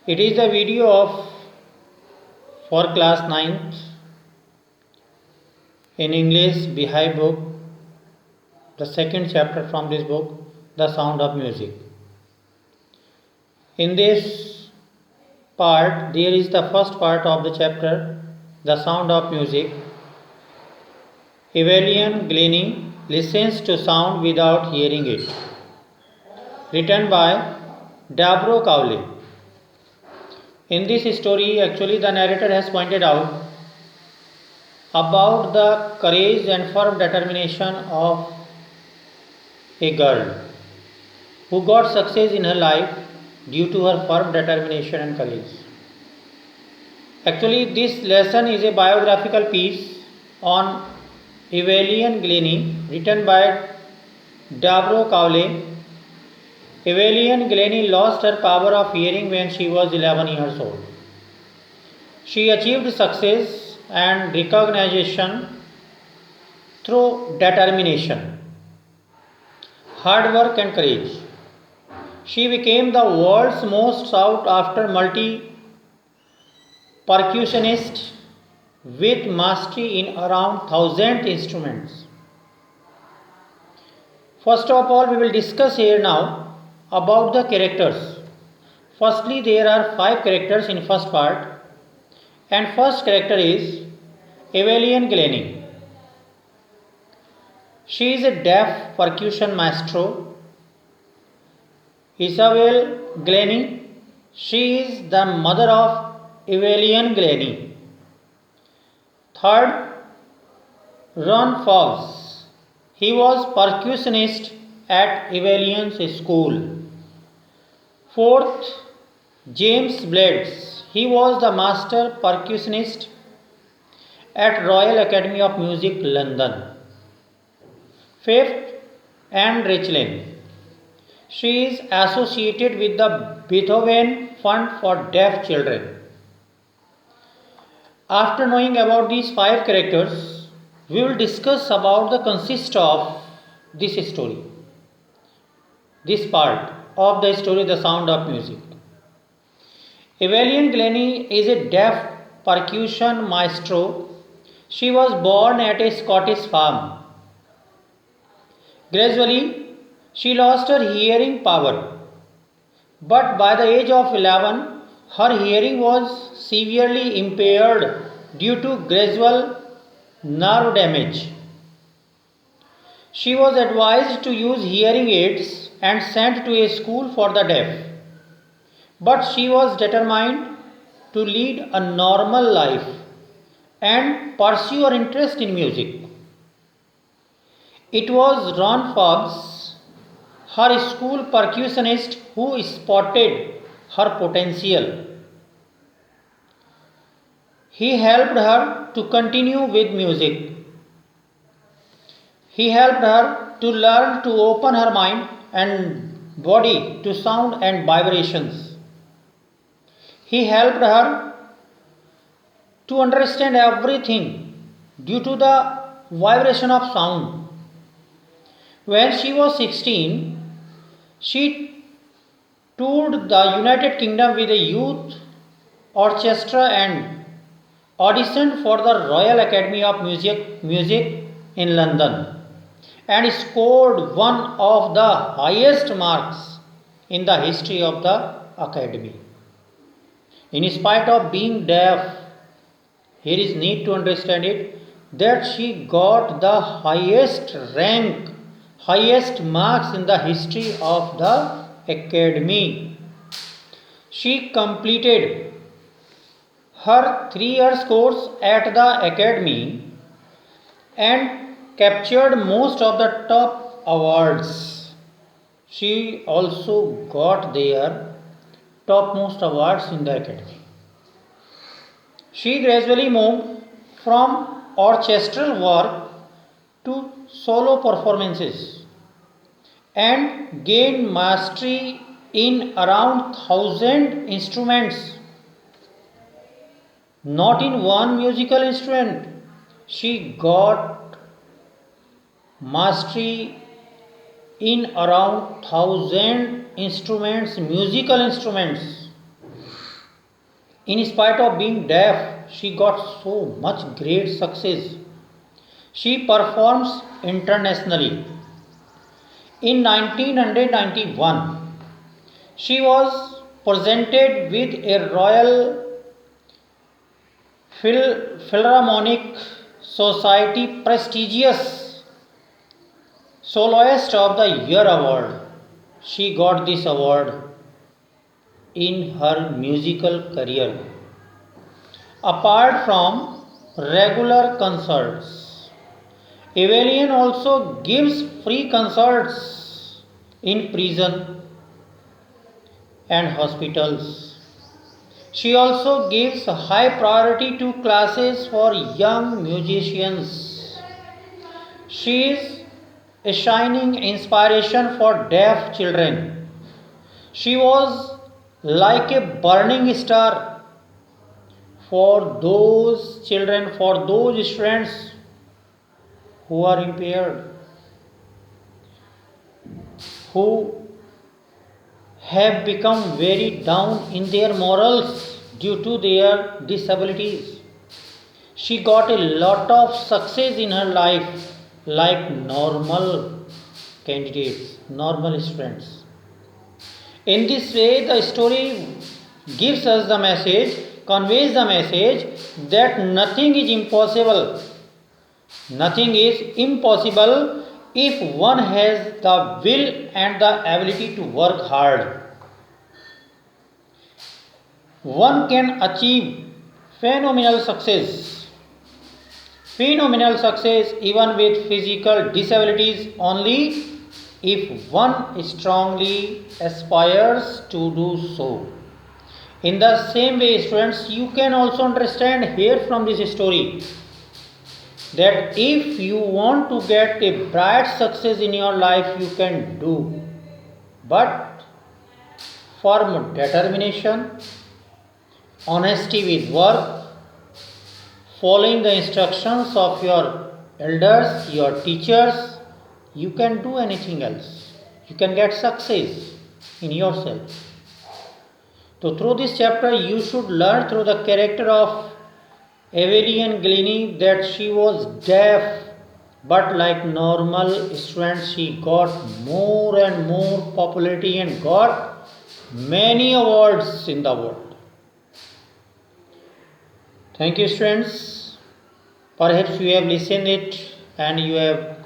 It is the video of for class 9th in English Beehive book, the second chapter from this book, The Sound of Music. In this part, there is the first part of the chapter, The Sound of Music. Evelyn Glennie listens to sound without hearing it. Written by Deborah Cowley. In this story, actually, the narrator has pointed out about the courage and firm determination of a girl who got success in her life due to her firm determination and courage. Actually, this lesson is a biographical piece on Evelyn Glennie, written by Deborah Cowley. Evelyn Glennie lost her power of hearing when she was 11 years old. She achieved success and recognition through determination, hard work and courage. She became the world's most sought after multi-percussionist with mastery in around 1,000 instruments. First of all, we will discuss here now about the characters. Firstly, there are 5 characters in first part, and first character is Evelyn Glennie. She is a deaf percussion maestro. Isabel Glennie, she is the mother of Evelyn Glennie. Third, Ron Fobbs. He was percussionist at Evelyn's school. Fourth, James Blades. He was the master percussionist at Royal Academy of Music, London. Fifth, Anne Rachlin. She is associated with the Beethoven Fund for Deaf Children. After knowing about these 5 characters, we will discuss about the consist of this story. This part of the story, The Sound of Music. Evelyn Glennie is a deaf percussion maestro. She was born at a Scottish farm. Gradually, she lost her hearing power, but by the age of 11, her hearing was severely impaired due to gradual nerve damage. She was advised to use hearing aids and sent to a school for the deaf, but she was determined to lead a normal life and pursue her interest in music. It was Ron Fobbs, her school percussionist, who spotted her potential. He helped her to continue with music. He helped her to learn to open her mind and body to sound and vibrations. He helped her to understand everything due to the vibration of sound. When she was 16, she toured the United Kingdom with a youth orchestra and auditioned for the Royal Academy of Music in London and scored one of the highest marks in the history of the Academy. In spite of being deaf, here is need to understand it, that she got the highest rank, highest marks in the history of the Academy. She completed her 3 years course at the Academy and captured most of the top awards. She also got their topmost awards in the Academy. She gradually moved from orchestral work to solo performances and gained mastery in around 1,000 instruments. Not in one musical instrument. She got mastery in around 1,000 instruments, musical instruments. In spite of being deaf, she got so much great success. She performs internationally. In 1991, she was presented with a Royal Philharmonic Society prestigious Soloist of the Year award. She got this award in her musical career. Apart from regular concerts, Evelyn also gives free concerts in prison and hospitals. She also gives high priority to classes for young musicians. She is a shining inspiration for deaf children. She was like a burning star for those children, for those students who are impaired, who have become very down in their morals due to their disabilities. She got a lot of success in her life like normal candidates, normal students. In this way, the story gives us the message, conveys the message that nothing is impossible. Nothing is impossible if one has the will and the ability to work hard. One can achieve phenomenal success. Phenomenal success even with physical disabilities only if one strongly aspires to do so. In the same way, students, you can also understand here from this story that if you want to get a bright success in your life, you can do. But firm determination, honesty with work, following the instructions of your elders, your teachers, you can do anything else. You can get success in yourself. So through this chapter, you should learn through the character of Evelyn Glennie that she was deaf, but like normal students, she got more and more popularity and got many awards in the world. Thank you, students. Perhaps you have listened it and you have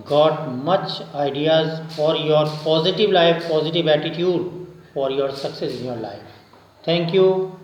got much ideas for your positive life, positive attitude for your success in your life. Thank you.